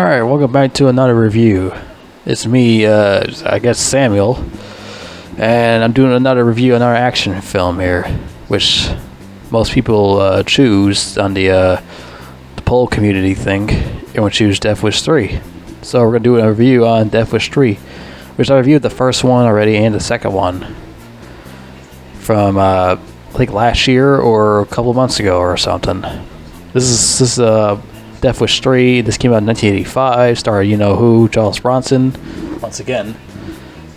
Alright, welcome back to another review. It's me, I guess Samuel, and I'm doing another review, another action film here, which most people choose on the poll community thing, and would choose Death Wish 3. So we're going to do a review on Death Wish 3, which I reviewed the first one already and the second one from, I think last year or a couple months ago or something. This is Death Wish 3. This came out in 1985. Starred you-know-who, Charles Bronson, once again,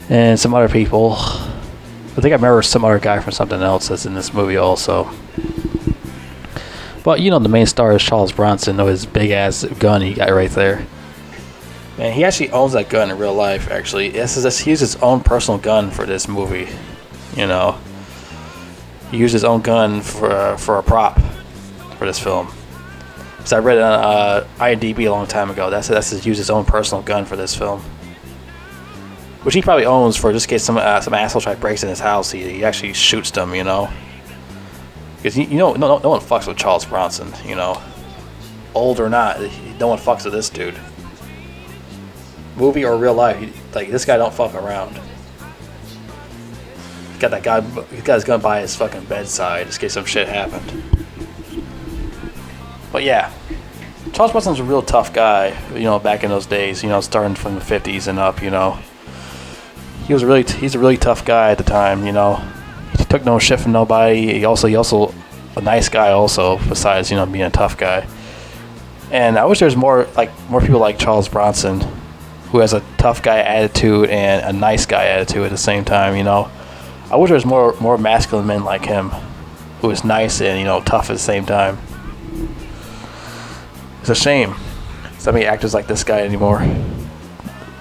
and some other people. I think I remember some other guy from something else that's in this movie also. But the main star is Charles Bronson, with his big-ass gun he got right there. Man, he actually owns that gun in real life, actually. He used his own personal gun for this movie, He used his own gun for a prop for this film. So I read it on IMDb a long time ago. That's to use his own personal gun for this film, which he probably owns for just in case some asshole breaks in his house. He actually shoots them, because no one fucks with Charles Bronson, old or not. No one fucks with this dude. Movie or real life, this guy don't fuck around. He got his gun by his fucking bedside just in case some shit happened. But yeah, Charles Bronson's a real tough guy, back in those days, starting from the 50s and up, he's a really tough guy at the time, He took no shit from nobody. He also a nice guy also, besides, being a tough guy. And I wish there was more people like Charles Bronson, who has a tough guy attitude and a nice guy attitude at the same time, I wish there was more masculine men like him, who is nice and, tough at the same time. It's a shame. So many actors like this guy anymore.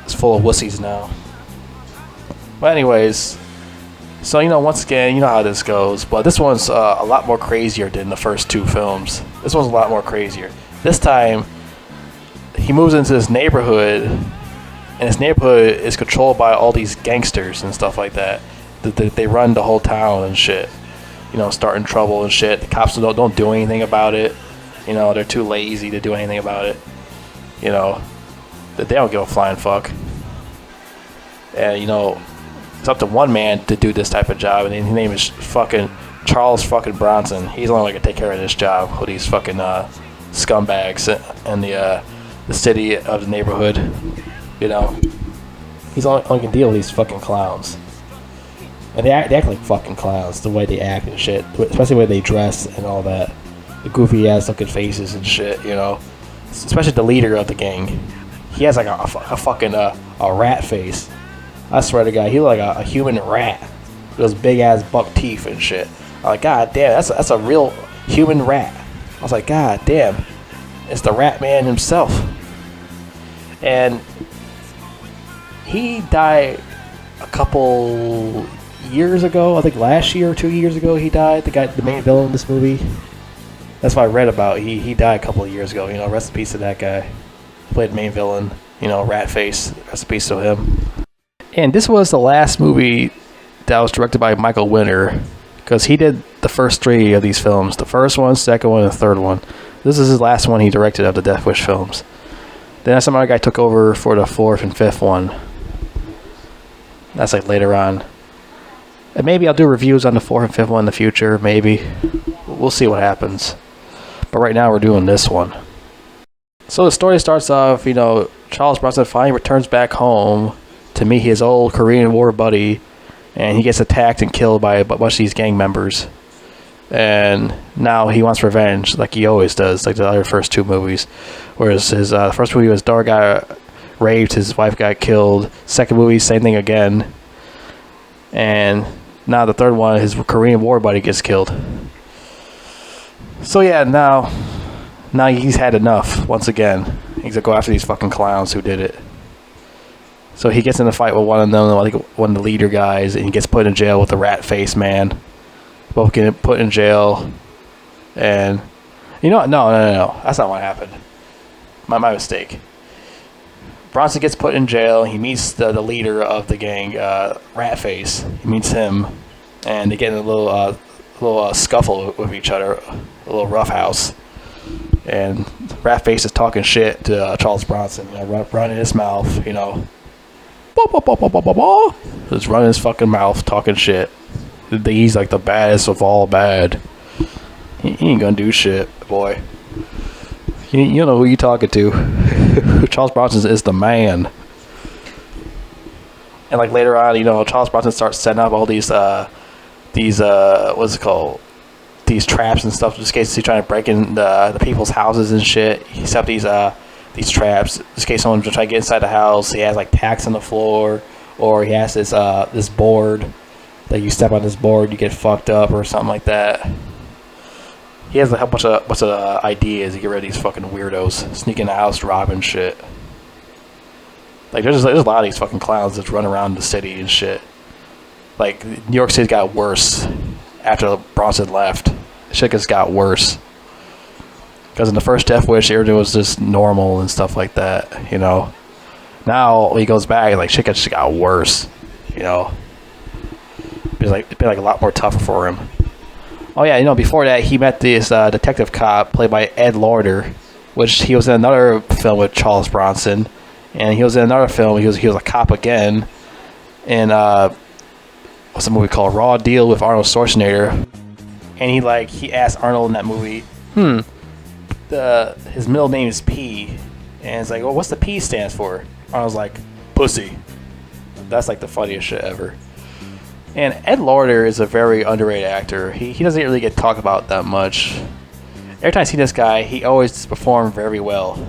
It's full of wussies now. But anyways, so once again, how this goes. But this one's a lot more crazier than the first two films. This one's a lot more crazier. This time, he moves into this neighborhood, and this neighborhood is controlled by all these gangsters and stuff like that. They run the whole town and shit. Starting trouble and shit. The cops don't do anything about it. They're too lazy to do anything about it. They don't give a flying fuck. And, it's up to one man to do this type of job, and his name is fucking Charles fucking Bronson. He's the only one that can take care of this job with these fucking scumbags in the city of the neighborhood. He's the only can deal with these fucking clowns. And they act like fucking clowns, the way they act and shit, especially the way they dress and all that. The goofy ass looking faces and shit, especially the leader of the gang. He has like a fucking a rat face. I swear to God, he look like a human rat with those big ass buck teeth and shit. I'm like, God damn, that's a real human rat. I was like, God damn, it's the Rat Man himself. And he died a couple years ago. I think last year or 2 years ago he died. The main villain in this movie. That's what I read about. He died a couple of years ago. Rest in peace to that guy. He played the main villain. Rat face. Rest in peace to him. And this was the last movie that was directed by Michael Winner, because he did the first three of these films. The first one, second one, and the third one. This is his last one he directed of the Death Wish films. Then some other guy took over for the fourth and fifth one. That's later on. And maybe I'll do reviews on the fourth and fifth one in the future. Maybe. We'll see what happens. But right now we're doing this one. So the story starts off, Charles Bronson finally returns back home to meet his old Korean War buddy, and he gets attacked and killed by a bunch of these gang members. And now he wants revenge, like he always does, like the other first two movies. Whereas his first movie was daughter got raped, his wife got killed. Second movie, same thing again. And now the third one, his Korean War buddy gets killed. So yeah, now he's had enough. Once again, he's gonna go after these fucking clowns who did it. So he gets in a fight with one of them, I think one of the leader guys, and he gets put in jail with the rat face man. Both get put in jail, and no, that's not what happened. My mistake. Bronson gets put in jail. He meets the leader of the gang, Rat Face. He meets him, and they get in a little scuffle with each other, a little roughhouse. And Ratface is talking shit to Charles Bronson, running his mouth, just running his fucking mouth, talking shit. He's like the baddest of all bad. He ain't gonna do shit, boy. You know who you talking to. Charles Bronson is the man. And like later on, Charles Bronson starts setting up all these what's it called? These traps and stuff, just in case he's trying to break in the people's houses and shit. He set up these traps, just in case someone try to get inside the house. He has like tacks on the floor, or he has this board that you step on this board, you get fucked up or something like that. He has a bunch of ideas to get rid of these fucking weirdos, sneak in the house, robbing shit. Like there's a lot of these fucking clowns that run around the city and shit. Like New York City got worse after Bronson left. Shit just got worse. Because in the first Death Wish, everything was just normal and stuff like that. Now when he goes back, like shit just got worse. It's been like a lot more tougher for him. Oh yeah, before that he met this detective cop played by Ed Lauder, which he was in another film with Charles Bronson, and he was in another film. He was a cop again, and what's the movie called? Raw Deal with Arnold Schwarzenegger, and he asked Arnold in that movie, his middle name is P, and it's like, well, what's the P stands for? Arnold's like, pussy. That's like the funniest shit ever. And Ed Lauder is a very underrated actor. He doesn't really get talked about that much. Every time I see this guy, he always performed very well.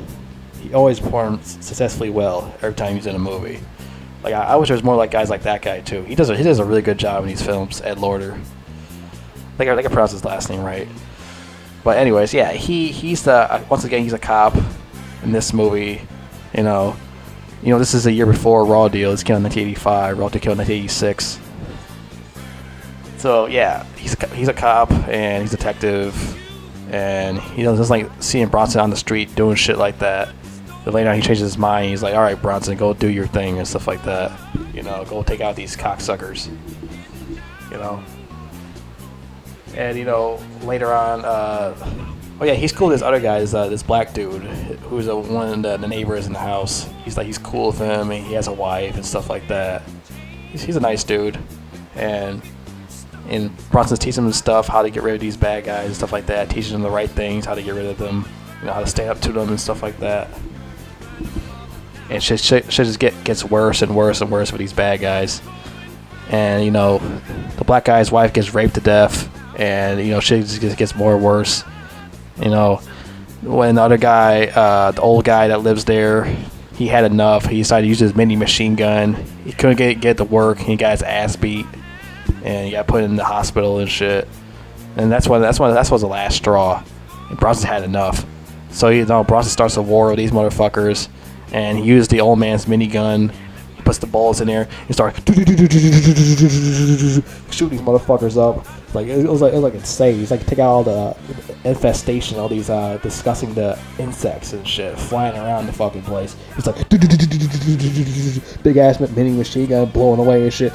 He always performed successfully well every time he's in a movie. Like I wish there was more like guys like that guy too. He does a really good job in these films. Ed Lauder. Like I pronounce his last name right. But anyways, yeah, he's once again he's a cop in this movie. This is a year before Raw Deal. It's killed in 1985. Raw Deal killed in 1986. So yeah, he's a cop and he's a detective, and he doesn't like seeing Bronson on the street doing shit like that. But later on he changes his mind. He's like, all right, Bronson, go do your thing and stuff like that. Go take out these cocksuckers. And later on, oh yeah, he's cool with this other guy, this black dude who's one of the neighbors in the house. He's cool with him, and he has a wife and stuff like that. He's a nice dude, and Bronson's teaching him stuff, how to get rid of these bad guys and stuff like that, teaching them the right things, how to get rid of them, how to stand up to them and stuff like that. And shit just gets worse and worse and worse with these bad guys. And the black guy's wife gets raped to death, and shit just gets more worse. When the other guy, the old guy that lives there, he had enough. He decided to use his mini machine gun. He couldn't get it to work. He got his ass beat, and he got put in the hospital and shit. And that's the last straw. And Bronson had enough. So Bronson starts a war with these motherfuckers, and he used the old man's minigun. He puts the bullets in there. He starts shooting these motherfuckers up. It was like insane. He's like take out all the infestation, all these disgusting insects and shit flying around the fucking place. He's like big ass mini machine gun blowing away and shit.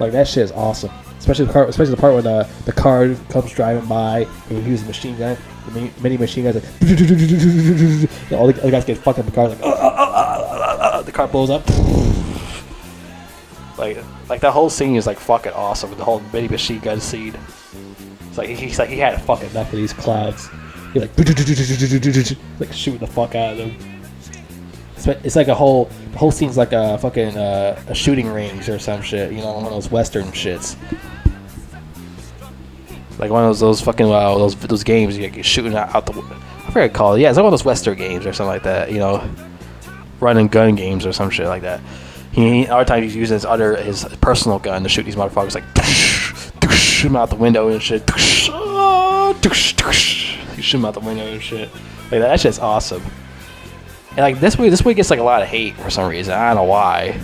Like that shit is awesome. Especially the part when the car comes driving by and he uses a machine gun. The mini machine guns all the guys get fucked up. The car the car blows up. Like that whole scene is like fucking awesome. The whole mini machine gun scene. He's like he had a fucking enough of these clouds. He's like shooting the fuck out of them. It's like the whole scene's like a fucking a shooting range or some shit. One of those western shits. Like one of those fucking those games you get shooting out the. I forget what to call it. Yeah, it's like one of those western games or something like that. Run and gun games or some shit like that. Other times he's using his personal gun to shoot these motherfuckers shoot them out the window and shit. You shoot them out the window and shit. Like that shit's awesome. And this movie gets like a lot of hate for some reason. I don't know why.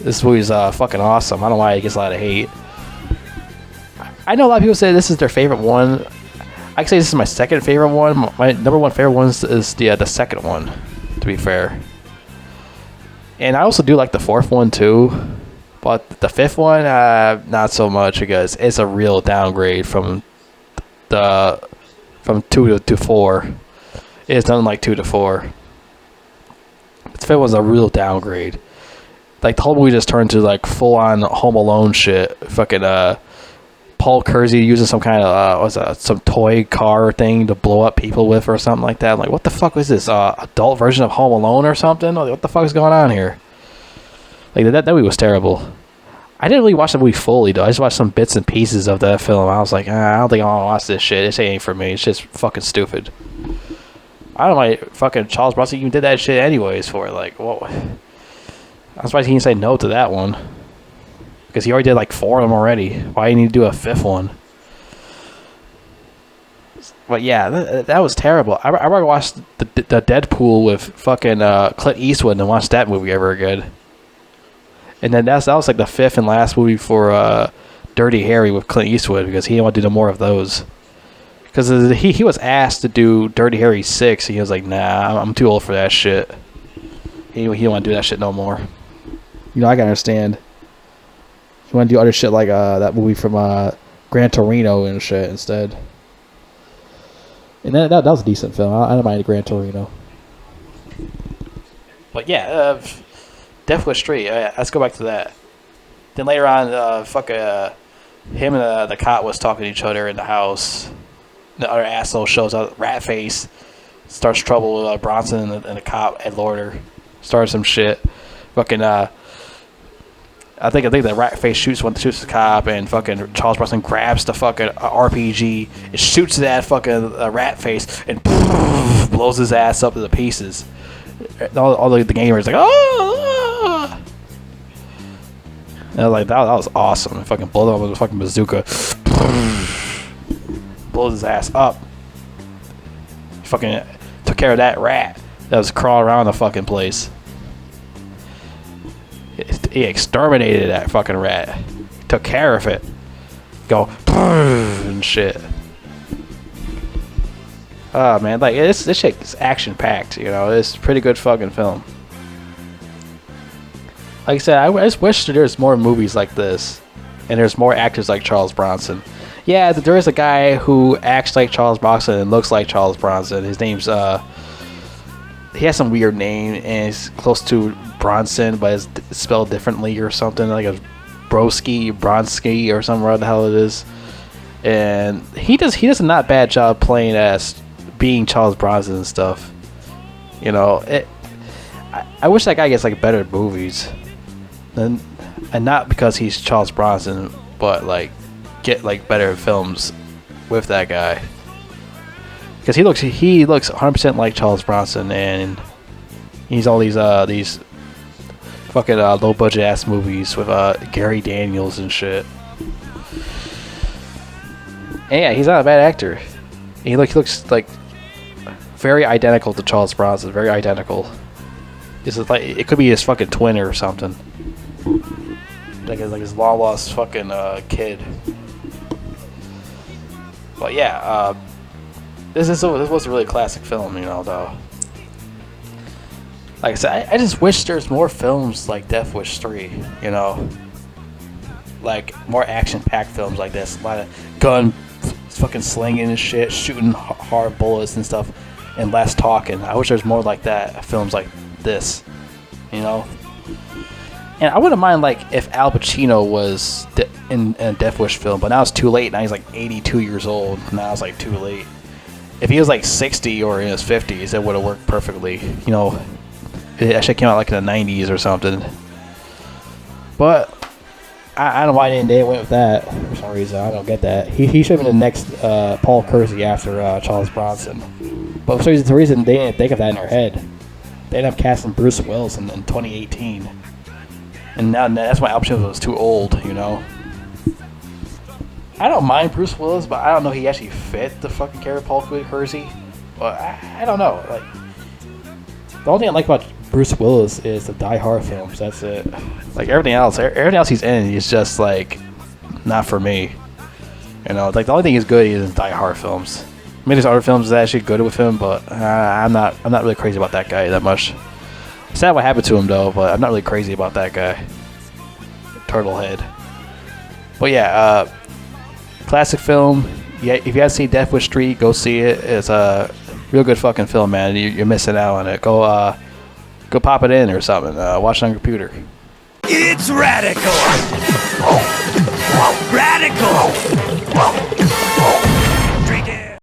This movie's fucking awesome. I don't know why it gets a lot of hate. I know a lot of people say this is their favorite one. I can say this is my second favorite one. My number one favorite one is the second one, to be fair. And I also do like the fourth one too, but the fifth one, not so much because it's a real downgrade from the from 2 to 4. It's done like 2 to 4. This film was a real downgrade. Like the whole movie just turned to like full on Home Alone shit. Fucking Paul Kersey using some kind of some toy car thing to blow up people with or something like that. I'm like, what the fuck was this? Adult version of Home Alone or something? Like, what the fuck is going on here? Like that movie was terrible. I didn't really watch the movie fully though. I just watched some bits and pieces of that film. I was like, I don't think I want to watch this shit. This ain't for me. It's just fucking stupid. I don't know why fucking Charles Bronson even did that shit anyways for it. Like, what? I'm surprised he didn't say no to that one. Because he already did like 4 of them already. Why do you need to do a 5th one? But yeah, that was terrible. I remember watched the Deadpool with fucking Clint Eastwood and watched that movie ever again. And then that was like the 5th and last movie for Dirty Harry with Clint Eastwood because he didn't want to do no more of those. Because he was asked to do Dirty Harry 6 and he was like, nah, I'm too old for that shit. He don't want to do that shit no more. You know, I can understand. You want to do other shit like that movie from Gran Torino and shit instead. And that was a decent film. I don't mind Gran Torino. But yeah, Death Wish 3. Let's go back to that. Then later on, him and the cop was talking to each other in the house. The other asshole shows up, rat face, starts trouble with Bronson and the cop, Ed Lorder. Started some shit. Fucking I think the rat face shoots the cop, and fucking Charles Bronson grabs the fucking RPG and shoots that fucking rat face and blows his ass up to the pieces. All the gamers like, oh! And I was like, that was awesome. And fucking blow him up with a fucking bazooka, blows his ass up. Fucking took care of that rat that was crawling around the fucking place. He exterminated that fucking rat. Took care of it. Go and shit. Oh man, like this shit is action packed. You know, it's a pretty good fucking film. Like I said, I just wish there's more movies like this, and there's more actors like Charles Bronson. Yeah, there is a guy who acts like Charles Bronson and looks like Charles Bronson. His name's he has some weird name and it's close to Bronson, but it's spelled differently or something, like a Bronsky or something, whatever the hell it is. And he does a not bad job playing as being Charles Bronson and stuff. You know, I wish that guy gets like better movies, and not because he's Charles Bronson, but like get like better films with that guy. Because he looks 100% like Charles Bronson, and he's all these fucking low budget ass movies with Gary Daniels and shit. And yeah, he's not a bad actor. He looks like very identical to Charles Bronson, very identical. It's like it could be his fucking twin or something, like his long lost fucking kid. But yeah, this was a really classic film, you know, though. Like I said, I just wish there's more films like Death Wish 3, you know? Like, more action-packed films like this. A lot of gun fucking slinging and shit, shooting hard bullets and stuff, and less talking. I wish there's more like that, films like this, you know? And I wouldn't mind, like, if Al Pacino was in a Death Wish film, but now it's too late. Now he's, like, 82 years old. Now it's, like, too late. If he was like 60 or in his 50s, it would have worked perfectly. You know, it actually came out like in the 90s or something. But I don't know why they went with that for some reason. I don't get that. He should have been the next Paul Kersey after Charles Bronson. But for some reason they didn't think of that in their head. They ended up casting Bruce Willis in 2018, and now that's why Al Pacino was too old. You know. I don't mind Bruce Willis, but I don't know he actually fit the fucking character of Paul Kersey. But I don't know. Like, the only thing I like about Bruce Willis is the Die Hard films. That's it. Like everything else he's in is just like not for me. You know, like the only thing he's good is in Die Hard films. I mean, there's other films that are actually good with him, but I'm not really crazy about that guy that much. Sad what happened to him though, but I'm not really crazy about that guy. Turtlehead. But yeah, classic film, if you haven't seen Deathwish Street, go see it. It's a real good fucking film, man. You're missing out on it. Go pop it in or something. Watch it on your computer. It's radical. Radical.